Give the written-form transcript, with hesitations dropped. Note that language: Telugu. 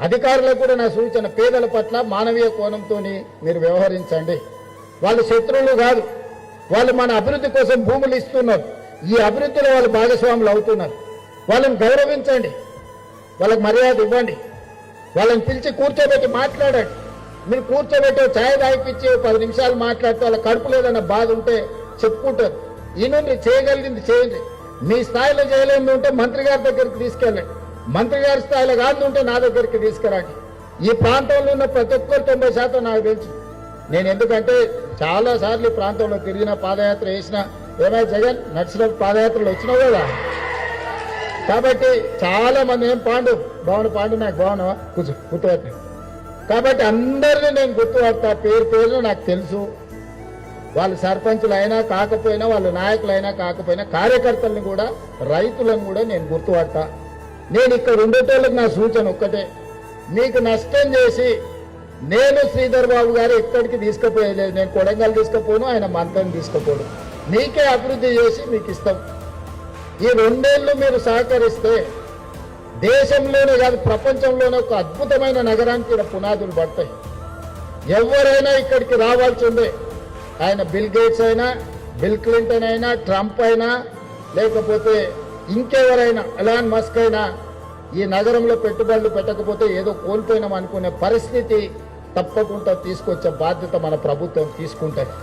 అధికారులకు కూడా నా సూచన, పేదల పట్ల మానవీయ కోణంతో మీరు వ్యవహరించండి. వాళ్ళు శత్రువులు కాదు, వాళ్ళు మన అభివృద్ధి కోసం భూములు ఇస్తున్నారు. ఈ అభివృద్ధిలో వాళ్ళు భాగస్వాములు అవుతున్నారు. వాళ్ళని గౌరవించండి, వాళ్ళకి మర్యాద ఇవ్వండి, వాళ్ళని పిలిచి కూర్చోబెట్టి మాట్లాడండి. మీరు కూర్చోబెట్టి ఛాయ్ తాగిపించి 10 నిమిషాలు మాట్లాడితే వాళ్ళ కడుపులో ఏదైనా బాధ ఉంటే చెప్పుకుంటారు. ఈ నుండి చేయగలిగింది చేయండి. మీ స్థాయిలో చేయలేని ఉంటే మంత్రి గారి దగ్గరికి తీసుకెళ్ళండి, మంత్రి గారి స్థాయిలో కాదు ఉంటే నా దగ్గరికి తీసుకురండి. ఈ ప్రాంతంలో ఉన్న ప్రతి ఒక్కరు 90% నాకు తెలుసు. నేను ఎందుకంటే చాలా సార్లు ఈ ప్రాంతంలో తిరిగిన, పాదయాత్ర చేసిన. ఏమైనా జగన్ నడిచినప్పుడు పాదయాత్రలు వచ్చినావు కదా, కాబట్టి చాలా మంది ఏం పాండు నాకు బాగున్నావా గుర్తుపట్టి, కాబట్టి అందరినీ నేను గుర్తుపడతా, పేరు పేరును నాకు తెలుసు. వాళ్ళు సర్పంచులు అయినా కాకపోయినా, వాళ్ళు నాయకులైనా కాకపోయినా, కార్యకర్తలను కూడా, రైతులను కూడా నేను గుర్తుపడతా. నేను ఇక్కడ ఉండేటోళ్ళకి నా సూచన ఒక్కటే, మీకు నష్టం చేసి నేను శ్రీధర్ బాబు గారు ఎక్కడికి తీసుకుపోయలేదు. నేను కొడంగల్ తీసుకుపోను, ఆయన మంత్రం తీసుకుపోను. మీకే అభివృద్ధి చేసి మీకు ఇస్తాం. ఈ 2 ఏళ్ళు మీరు సహకరిస్తే దేశంలోనే కాదు ప్రపంచంలోనే ఒక అద్భుతమైన నగరానికి ఇక్కడ పునాదులు పడతాయి. ఎవరైనా ఇక్కడికి రావాల్సిందే. ఆయన బిల్ గేట్స్ అయినా, బిల్ క్లింటన్ అయినా, ట్రంప్ అయినా, లేకపోతే ఇంకెవరైనా, ఎలాన్ మస్క్ అయినా ఈ నగరంలో పెట్టుబడులు పెట్టకపోతే ఏదో కోల్పోయినాం అనుకునే పరిస్థితి తప్పకుండా తీసుకొచ్చే బాధ్యత మన ప్రభుత్వం తీసుకుంటుంది.